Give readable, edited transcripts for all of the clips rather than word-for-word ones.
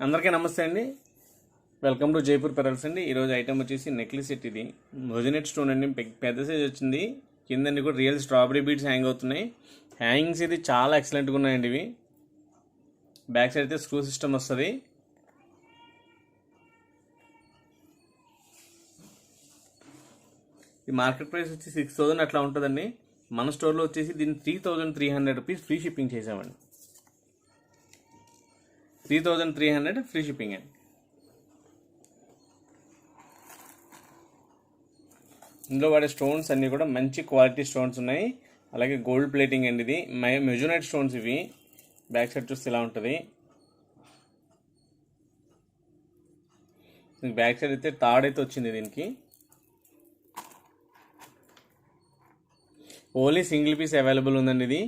అందరికీ నమస్తే అండి. వెల్కమ్ టు జైపూర్ పెరల్స్ అండి. ఈరోజు ఐటమ్ వచ్చేసి నెక్లెస్ సెట్. ఇది మొజినెట్ స్టోన్ అండి, పెద్ద సైజ్ వచ్చింది. కిందండి కూడా రియల్ స్ట్రాబెరీ బీడ్స్ హ్యాంగ్ అవుతున్నాయి. హ్యాంగింగ్స్ ఇది చాలా ఎక్సలెంట్గా ఉన్నాయండి. ఇవి బ్యాక్ సైడ్ అయితే స్క్రూ సిస్టమ్ వస్తుంది. ఈ మార్కెట్ ప్రైస్ వచ్చి 6,000 అట్లా ఉంటుందండి. మన స్టోర్లో వచ్చేసి దీన్ని 3,300 రూపీస్ ఫ్రీ షిప్పింగ్ చేసామండి. 3,300 ఫ్రీ షిప్పింగ్ అండి. ఇందులో వాడే స్టోన్స్ అన్నీ కూడా మంచి క్వాలిటీ స్టోన్స్ ఉన్నాయి. అలాగే గోల్డ్ ప్లేటింగ్ అండి. ఇది మెజోనైట్ స్టోన్స్. ఇవి బ్యాక్ సైడ్ చూస్తే ఇలా ఉంటుంది. బ్యాక్ సైడ్ అయితే తాడైతే వచ్చింది. దీనికి ఓన్లీ సింగిల్ పీస్ అవైలబుల్ ఉందండి. ఇది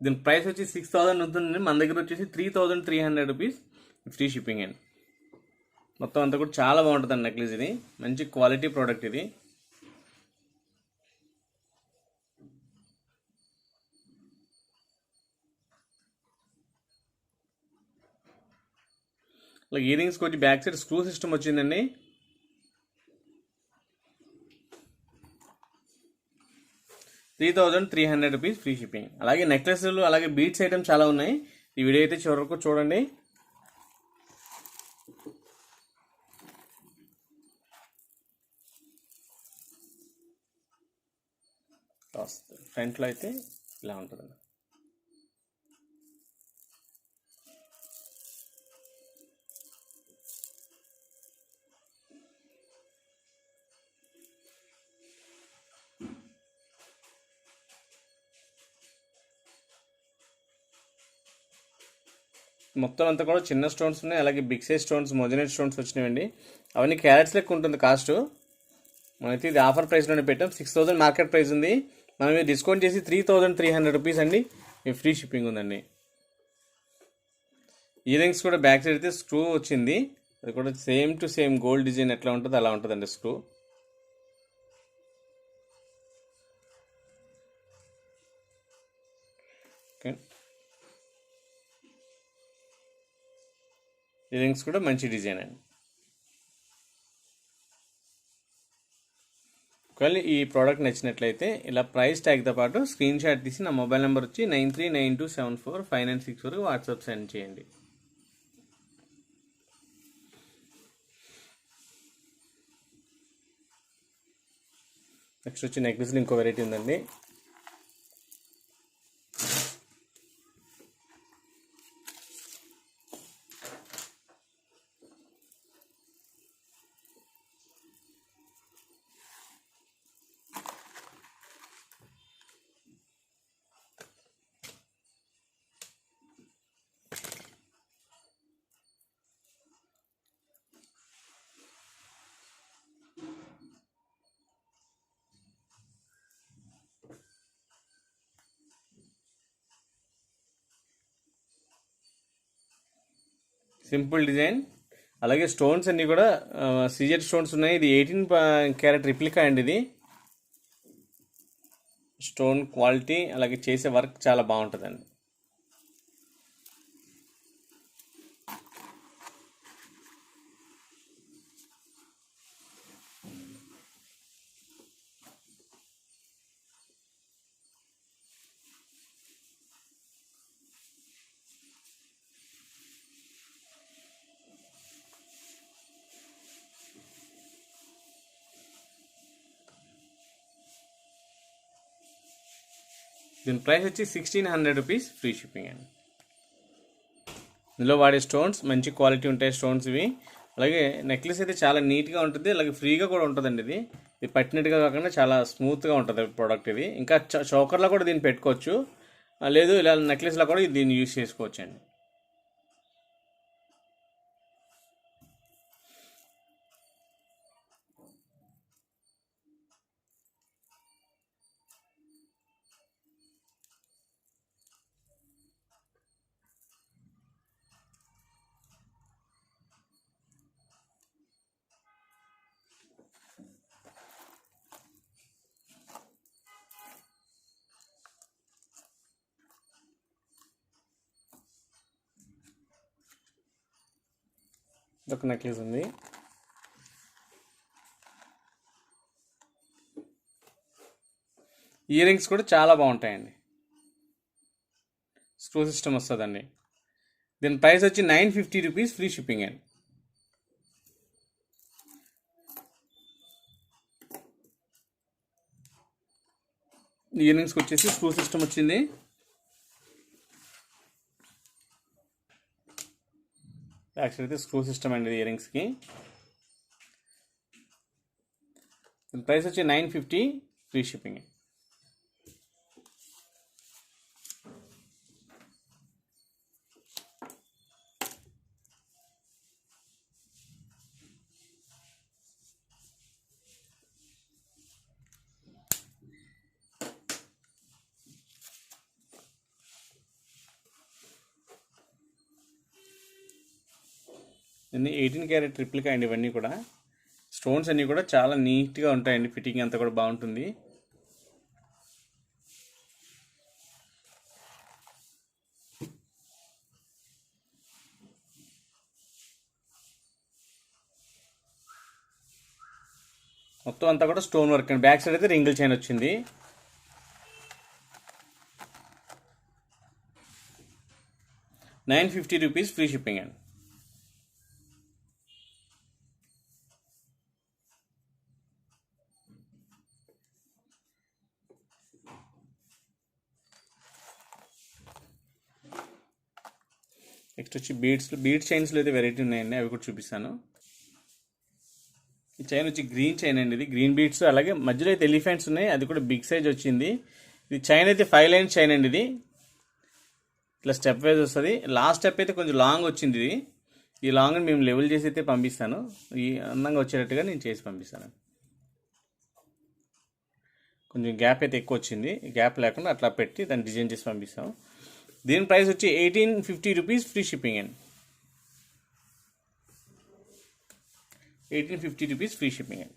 దీని ప్రైస్ వచ్చి 6,000 ఉంటుందండి. మన దగ్గర వచ్చేసి 3,300 రూపీస్ ఫ్రీ షిప్పింగ్ అండి. మొత్తం అంతా కూడా చాలా బాగుంటుంది నెక్లెస్. ఇది మంచి క్వాలిటీ ప్రోడక్ట్. ఇది అలాగే ఇయర్ రింగ్స్కి వచ్చి బ్యాక్ సైడ్ స్క్రూ సిస్టమ్ వచ్చిందండి. ₹3,300 ఫ్రీ షిప్పింగ్. అలాగే నెక్లెస్లు అలాగే బీడ్స్ ఐటమ్స్ చాలా ఉన్నాయి. ఈ వీడియో అయితే చివరి వరకు చూడండి. ఫ్రంట్లో అయితే ఇలా ఉంటుందండి. మొత్తం అంతా కూడా చిన్న స్టోన్స్ ఉన్నాయి. అలాగే big size stones, moissanite stones వచ్చినాయండి. అవన్నీ క్యారెట్స్ లెక్క ఉంటుంది కాస్ట్. మనైతే ఇది ఆఫర్ ప్రైస్లోనే పెట్టాం. 6,000 మార్కెట్ ప్రైస్ ఉంది. మనం ఇది డిస్కౌంట్ చేసి 3,300 రూపీస్ అండి. ఫ్రీ షిప్పింగ్ ఉందండి. ఇయర్ రింగ్స్ కూడా బ్యాక్ సైడ్ అయితే స్క్రూ వచ్చింది. అది కూడా same to same gold design ఎట్లా ఉంటుందో అలా ఉంటుందండి స్క్రూ. ఓకే, ఇయర్ రింగ్స్ కూడా మంచి డిజైన్ అండి. ఒకవేళ ఈ ప్రోడక్ట్ నచ్చినట్లయితే ఇలా ప్రైస్ ట్యాగ్తో పాటు స్క్రీన్ షాట్ తీసి నా మొబైల్ నెంబర్ వచ్చి 9392745964 వాట్సాప్ సెండ్ చేయండి. నెక్స్ట్ వచ్చి నెక్లెస్లో ఇంకో వెరైటీ ఉందండి. Simple design. అలాగే స్టోన్స్ అన్నీ కూడా సీజెడ్ స్టోన్స్ ఉన్నాయి. ఇది 18 క్యారెట్ రిప్లికా అండి. ఇది స్టోన్ క్వాలిటీ అలాగే చేసే వర్క్ చాలా బాగుంటుందండి. దీని ప్రైస్ వచ్చి 1,600 రూపీస్ ఫ్రీ షిప్పింగ్ అండి. ఇందులో వాడే స్టోన్స్ మంచి క్వాలిటీ ఉంటాయి స్టోన్స్ ఇవి. అలాగే నెక్లెస్ అయితే చాలా నీట్గా ఉంటుంది. అలాగే ఫ్రీగా కూడా ఉంటుందండి. ఇది పట్టినట్టుగా కాకుండా చాలా స్మూత్గా ఉంటుంది ప్రోడక్ట్. ఇది ఇంకా చౌకర్లో కూడా దీన్ని పెట్టుకోవచ్చు. లేదు ఇలా నెక్లెస్లో కూడా దీన్ని యూజ్ చేసుకోవచ్చు అండి. ఒక నెక్లెస్ ఉంది. ఇయర్ రింగ్స్ కూడా చాలా బాగుంటాయండి. స్క్రూ సిస్టమ్ వస్తుందండి. దీని ప్రైస్ వచ్చి 950 రూపీస్, ఫ్రీ షిప్పింగ్ అండి. ఇయర్ రింగ్స్కి వచ్చేసి స్క్రూ సిస్టమ్ వచ్చింది. యాక్చువల్ అయితే స్క్రూ సిస్టమ్ అండి ఇయర్ రింగ్స్కి. దీని ప్రైస్ వచ్చి 950, ఫ్రీ షిప్పింగ్. ఇన్ని 18 క్యారెట్ ట్రిప్లికా అండి. ఇవన్నీ కూడా స్టోన్స్ అన్నీ కూడా చాలా నీట్గా ఉంటాయండి. ఫిట్టింగ్ అంతా కూడా బాగుంటుంది. మొత్తం అంతా కూడా స్టోన్ వర్క్ అండి. బ్యాక్ సైడ్ అయితే రింగిల్ చైన్ వచ్చింది. ₹950, ఫ్రీ షిప్పింగ్ అండి. నెక్స్ట్ వచ్చి బీడ్ చైన్స్లో అయితే వెరైటీ ఉన్నాయండి, అవి కూడా చూపిస్తాను. ఈ చైన్ వచ్చి గ్రీన్ చైన్ అండి. ఇది గ్రీన్ బీడ్స్, అలాగే మధ్యలో అయితే ఎలిఫెంట్స్ ఉన్నాయి, అది కూడా బిగ్ సైజ్ వచ్చింది. ఇది చైన్ అయితే 5 లైన్ చైన్ అండి. ఇది ఇట్లా స్టెప్ వైజ్ వస్తుంది. లాస్ట్ స్టెప్ అయితే కొంచెం లాంగ్ వచ్చింది. ఇది ఈ లాంగ్ మేము లెవెల్ చేసి అయితే పంపిస్తాను. ఈ అందంగా వచ్చేటట్టుగా నేను చేసి పంపిస్తాను. కొంచెం గ్యాప్ అయితే ఎక్కువ వచ్చింది, గ్యాప్ లేకుండా అట్లా పెట్టి దాన్ని డిజైన్ చేసి పంపిస్తాం. దీని ప్రైస్ వచ్చి 1850 రూపీస్, ఫ్రీ షిప్పింగ్ అండి. 1850 రూపీస్, ఫ్రీ షిప్పింగ్ అండి.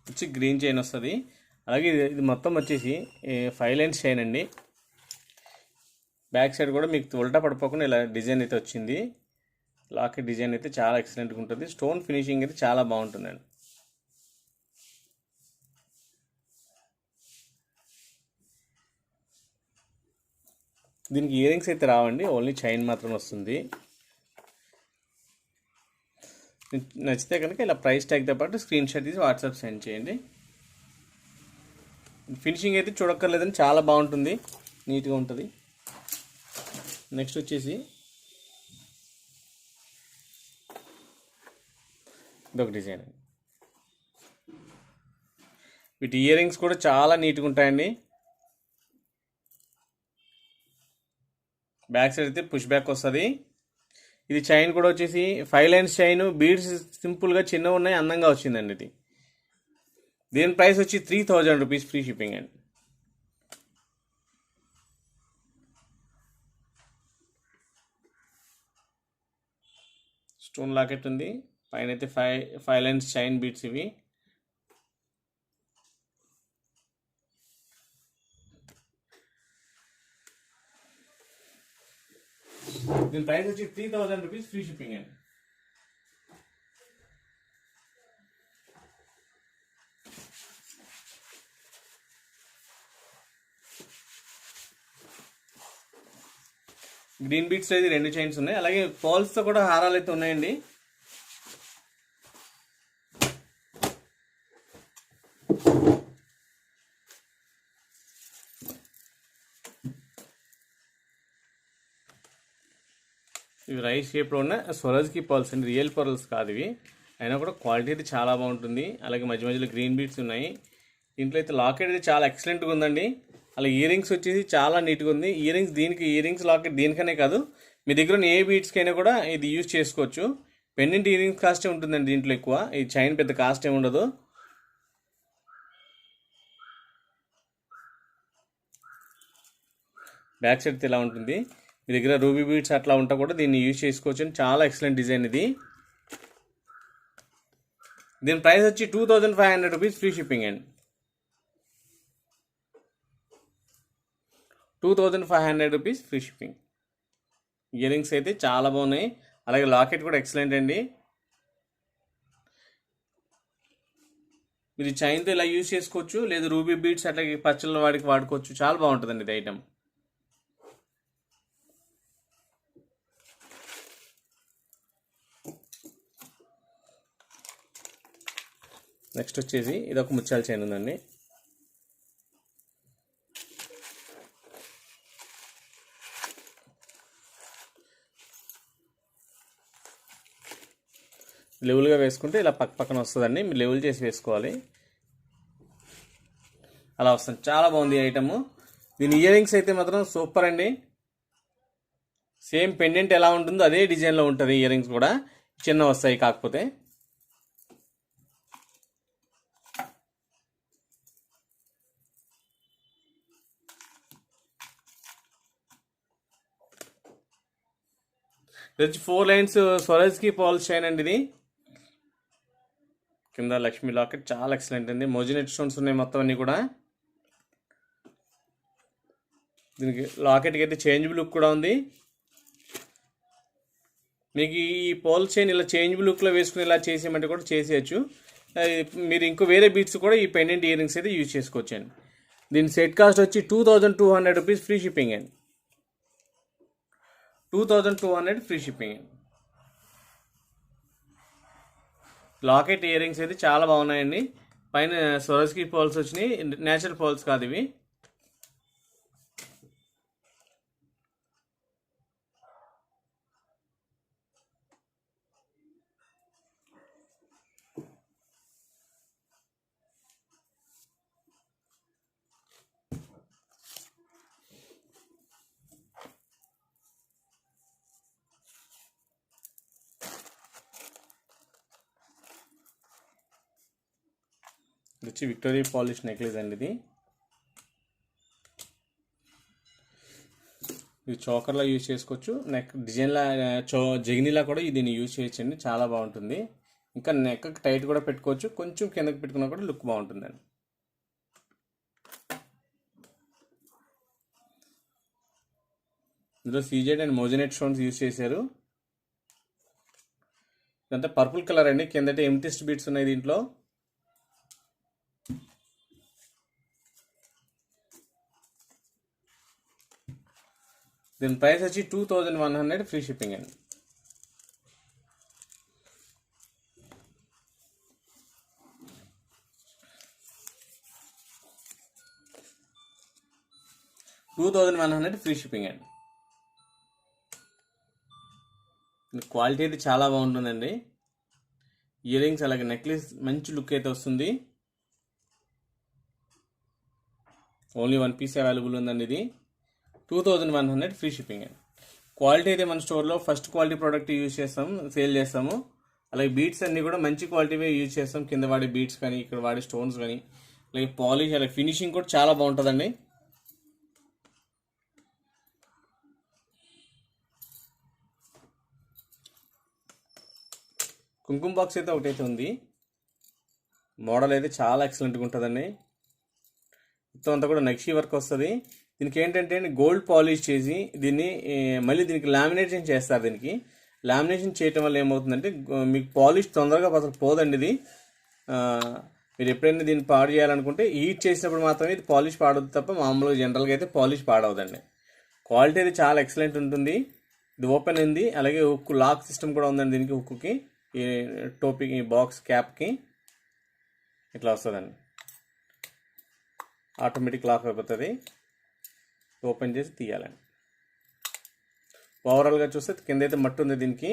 వచ్చి గ్రీన్ చైన్ వస్తుంది. అలాగే ఇది మొత్తం వచ్చేసి 5 లైన్స్ చైన్ అండి. బ్యాక్ సైడ్ కూడా మీకు ఉల్టా పడిపోకుండా ఇలా డిజైన్ అయితే వచ్చింది. లాకెట్ డిజైన్ అయితే చాలా ఎక్సలెంట్గా ఉంటుంది. స్టోన్ ఫినిషింగ్ అయితే చాలా బాగుంటుందండి. దీనికి ఇయర్ రింగ్స్ అయితే రావండి, ఓన్లీ చైన్ మాత్రం వస్తుంది. నచ్చితే కనుక ఇలా ప్రైస్ ట్యాగ్తో పాటు స్క్రీన్ షాట్ తీసి వాట్సాప్ సెండ్ చేయండి. ఫినిషింగ్ అయితే చూడక్కర్లేదని చాలా బాగుంటుంది, నీట్గా ఉంటుంది. నెక్స్ట్ వచ్చేసి ఇదొక డిజైన్. వీటి ఇయర్ రింగ్స్ కూడా చాలా నీట్గా ఉంటాయండి. బ్యాక్ సైడ్ అయితే పుష్ బ్యాక్ వస్తుంది. ఇది చైన్ కూడా వచ్చేసి 5 లైన్స్ చైన్, బీడ్స్ సింపుల్గా చిన్నగా ఉన్నాయి, అందంగా వచ్చిందండి ఇది. దీని ప్రైస్ వచ్చి 3000 రూపీస్, ఫ్రీ షిప్పింగ్ అండి. స్టోన్ లాకెట్ ఉంది, పైన అయితే 5 లైన్స్ చైన్ బీడ్స్ ఇవి. దీని ప్రైస్ వచ్చి 3000 రూపీస్, ఫ్రీ షిప్పింగ్ అండి. గ్రీన్ బీట్స్ అయితే 2 చైన్స్ ఉన్నాయి, అలాగే పర్ల్స్తో కూడా హారాలు అయితే ఉన్నాయండి. ఇవి రైస్ షేప్లో ఉన్న స్వరాజ్కి పర్ల్స్ అండి, రియల్ పర్ల్స్ కాదు ఇవి. అయినా కూడా క్వాలిటీ అయితే చాలా బాగుంటుంది. అలాగే మధ్య మధ్యలో గ్రీన్ బీట్స్ ఉన్నాయి. దీంట్లో అయితే లాకెట్ అయితే చాలా ఎక్సలెంట్గా ఉందండి. అలాగే ఇయర్ రింగ్స్ వచ్చేసి చాలా నీట్గా ఉంది. ఇయర్ రింగ్స్ లాకెట్ దీనికనే కాదు, మీ దగ్గర ఉన్న ఏ బీట్స్కైనా కూడా ఇది యూజ్ చేసుకోవచ్చు. పెండెంట్ ఇయర్ రింగ్స్ కాస్టే ఉంటుందండి దీంట్లో ఎక్కువ, ఈ చైన్ పెద్ద కాస్ట్ ఏమి ఉండదు. బ్యాక్ సైడ్ ఇలా ఉంటుంది. మీ దగ్గర రూబీ బీడ్స్ అట్లా ఉంటా కూడా దీన్ని యూజ్ చేసుకోవచ్చు. చాలా ఎక్సలెంట్ డిజైన్ ఇది. దీని ప్రైస్ వచ్చి 2500 రూపీస్ ఫ్రీ షిప్పింగ్ అండి. 2500 rupees free shipping. Ear rings అయితే చాలా బాగున్నాయి. అలాగే లాకెట్ కూడా ఎక్సలెంట్ అండి. మీరు చైన్తో ఇలా యూజ్ చేసుకోవచ్చు, లేదా రూబీ బీడ్స్ అట్లాగే పచ్చళ్ళ వాడికి వాడుకోవచ్చు. చాలా బాగుంటుందండి ఇది ఐటమ్. నెక్స్ట్ వచ్చేసి ఇది ఒక ముత్యాల చైన్ ఉందండి. లెవెల్గా వేసుకుంటే ఇలా పక్కన వస్తుందండి. మీరు లెవెల్ చేసి వేసుకోవాలి. అలా వస్తుంది. చాలా బాగుంది ఈ ఐటమ్. దీని ఇయర్ రింగ్స్ అయితే మాత్రం సూపర్ అండి. సేమ్ పెండెంట్ ఎలా ఉంటుందో అదే డిజైన్లో ఉంటుంది. ఇయర్ రింగ్స్ కూడా చిన్న వస్తాయి కాకపోతే. ఇది వచ్చి 4 లైన్స్ స్వరాజ్కి పాల్ చైన్ అండి. ఇది కింద లక్ష్మీ లాకెట్ చాలా ఎక్సలెంట్ అండి. మోజినెట్ స్టోన్స్ ఉన్నాయి మొత్తం అన్నీ కూడా. దీనికి లాకెట్కి అయితే చేంజబుల్ లుక్ కూడా ఉంది. మీకు ఈ పోల్ చైన్ ఇలా చేంజబుల్ లుక్లో వేసుకుని ఇలా చేసేయమంటే కూడా చేసేయచ్చు. మీరు ఇంకో వేరే బీట్స్ కూడా ఈ పెండెంట్ ఇయర్ రింగ్స్ అయితే యూజ్ చేసుకోవచ్చు అండి. దీని సెట్ కాస్ట్ వచ్చి 2200 రూపీస్ ఫ్రీ షిప్పింగ్ అండి. 2200 ఫ్రీ షిప్పింగ్ అండి. లాకెట్ ఇయర్ రింగ్స్ అయితే చాలా బాగున్నాయండి. పైన స్వరస్కి పోల్స్ వచ్చినాయి, నేచురల్ పోల్స్ కాదు ఇవి. ఇది వచ్చి విక్టోరియా పాలిష్ నెక్లెస్ అండి. ఇది చోకర్లా యూజ్ చేసుకోవచ్చు. నెక్ డిజైన్లా జగినీలా కూడా దీన్ని యూజ్ చేయొచ్చండి. చాలా బాగుంటుంది. ఇంకా నెక్ టైట్ కూడా పెట్టుకోవచ్చు. కొంచెం కిందకి పెట్టుకున్నా కూడా లుక్ బాగుంటుందండి. ఇందులో సీజెడ్ అండ్ మోజనెట్ స్టోన్స్ యూజ్ చేశారు. ఇదంతా పర్పుల్ కలర్ అండి. కిందట ఎమ్టిస్ట్ బీట్స్ ఉన్నాయి దీంట్లో. దీని ప్రైస్ వచ్చి 2100 ఫ్రీ షిప్పింగ్ అండి. $2100 ఫ్రీ షిప్పింగ్ అండి. క్వాలిటీ అయితే చాలా బాగుంటుందండి. ఇయర్ రింగ్స్ అలాగే నెక్లెస్ మంచి లుక్ అయితే వస్తుంది. ఓన్లీ 1 పీస్ అవైలబుల్ ఉందండి. ఇది 2100 ఫ్రీ షిప్పింగ్ అండి. క్వాలిటీ అయితే మన స్టోర్లో ఫస్ట్ క్వాలిటీ ప్రోడక్ట్ యూజ్ చేస్తాము, సేల్ చేస్తాము. అలాగే బీట్స్ అన్నీ కూడా మంచి క్వాలిటీవే యూజ్ చేస్తాం. కింద వాడే బీట్స్ కానీ, ఇక్కడ వాడే స్టోన్స్ కానీ, అలాగే పాలిష్, అలాగే ఫినిషింగ్ కూడా చాలా బాగుంటుందండి. కుంకుమ బాక్స్ అయితే ఒకటైతే ఉంది. మోడల్ అయితే చాలా ఎక్సలెంట్గా ఉంటుందండి. మొత్తం అంతా కూడా నక్షీ వర్క్ వస్తుంది. దీనికి ఏంటంటే గోల్డ్ పాలిష్ చేసి దీన్ని మళ్ళీ దీనికి లామినేషన్ చేస్తారు. దీనికి లామినేషన్ చేయటం వల్ల ఏమవుతుందంటే మీకు పాలిష్ తొందరగా అసలు పోదండి. ఇది మీరు ఎప్పుడైనా దీన్ని పాడు చేయాలనుకుంటే హీట్ చేసినప్పుడు మాత్రమే ఇది పాలిష్ పాడవుతుంది తప్ప మామూలుగా జనరల్గా అయితే పాలిష్ పాడవదండి. క్వాలిటీ అయితే చాలా ఎక్సలెంట్ ఉంటుంది. ఇది ఓపెన్ ఉంది. అలాగే హుక్ లాక్ సిస్టమ్ కూడా ఉందండి దీనికి. హుక్కి ఈ టోపీకి, ఈ బాక్స్ క్యాప్కి ఇట్లా వస్తుందండి. ఆటోమేటిక్ లాక్ అయిపోతుంది. ఓపెన్ చేసి తీయాలండి. ఓవరాల్గా చూస్తే కింద అయితే మట్టి ఉంది. దీనికి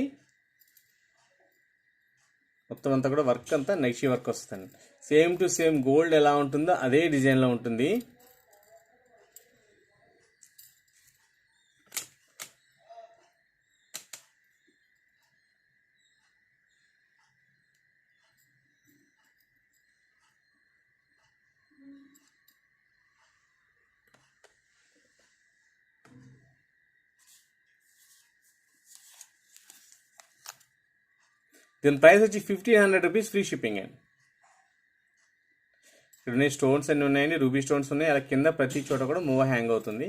మొత్తం అంతా కూడా వర్క్ అంతా నైషీ వర్క్ వస్తుంది. సేమ్ టు సేమ్ గోల్డ్ ఎలా ఉంటుందో అదే డిజైన్లో ఉంటుంది. దీని ప్రైస్ వచ్చి 1500 రూపీస్ ఫ్రీ షిప్పింగ్ అండి. ఇక్కడ స్టోన్స్ అన్నీ ఉన్నాయండి, రూబీ స్టోన్స్ ఉన్నాయి. అలా కింద ప్రతి చోట కూడా మూవ హ్యాంగ్ అవుతుంది.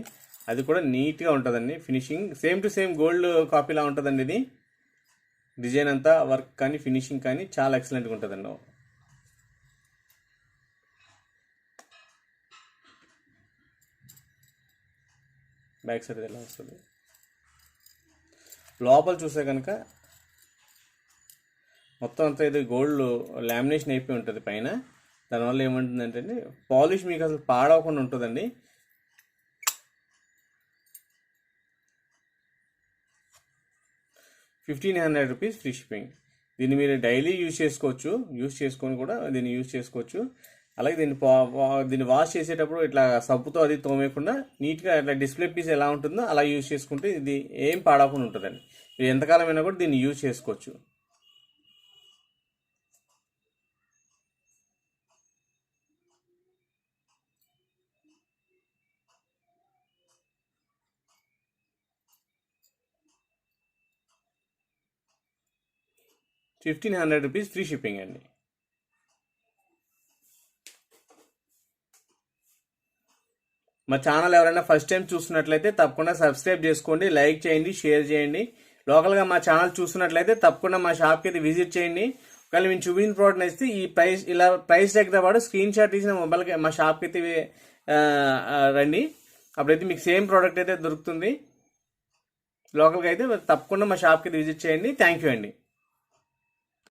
అది కూడా నీట్గా ఉంటుందండి. Finishing same to same gold కాపీలా ఉంటుందండి. ఇది డిజైన్ అంతా వర్క్ కానీ ఫినిషింగ్ కానీ చాలా ఎక్సలెంట్గా ఉంటుందండి. బ్యాక్ సైడ్ ఎలా వస్తుంది, లోపల చూస్తే కనుక మొత్తం అంతా ఇది గోల్డ్ లామినేషన్ అయిపోయి ఉంటుంది పైన. దానివల్ల ఏమంటుందంటే పాలిష్ మీకు అసలు పాడవకుండా ఉంటుందండి. ₹1500 ఫ్రీ షిప్పింగ్. దీన్ని మీరు డైలీ యూజ్ చేసుకోవచ్చు, యూజ్ చేసుకొని కూడా దీన్ని యూజ్ చేసుకోవచ్చు. అలాగే దీన్ని వాష్ చేసేటప్పుడు ఇట్లా సబ్బుతో అది తోమేయకుండా నీట్గా ఇట్లా డిస్ప్లే పీస్ ఎలా ఉంటుందో అలా యూజ్ చేసుకుంటే ఇది ఏం పాడవకుండా ఉంటుందండి. మీరు ఎంతకాలమైనా కూడా దీన్ని యూజ్ చేసుకోవచ్చు. ₹1500 ఫ్రీ షిప్పింగ్ అండి. మా ఛానల్ ఎవరైనా ఫస్ట్ టైం చూస్తున్నట్లయితే తప్పకుండా సబ్స్క్రైబ్ చేసుకోండి, లైక్ చేయండి, షేర్ చేయండి. లోకల్గా మా ఛానల్ చూస్తున్నట్లయితే తప్పకుండా మా షాప్కి అయితే విజిట్ చేయండి. ఒకవేళ మేము చూపించిన ప్రోడక్ట్ నచ్చితే ఈ ప్రైస్ ఇలా ప్రైస్ దగ్గర పాటు స్క్రీన్ షాట్ తీసిన మొబైల్కి మా షాప్కి అయితే రండి. అప్పుడైతే మీకు సేమ్ ప్రోడక్ట్ అయితే దొరుకుతుంది. లోకల్గా అయితే తప్పకుండా మా షాప్కి అయితే విజిట్ చేయండి. థ్యాంక్ యూ అండి.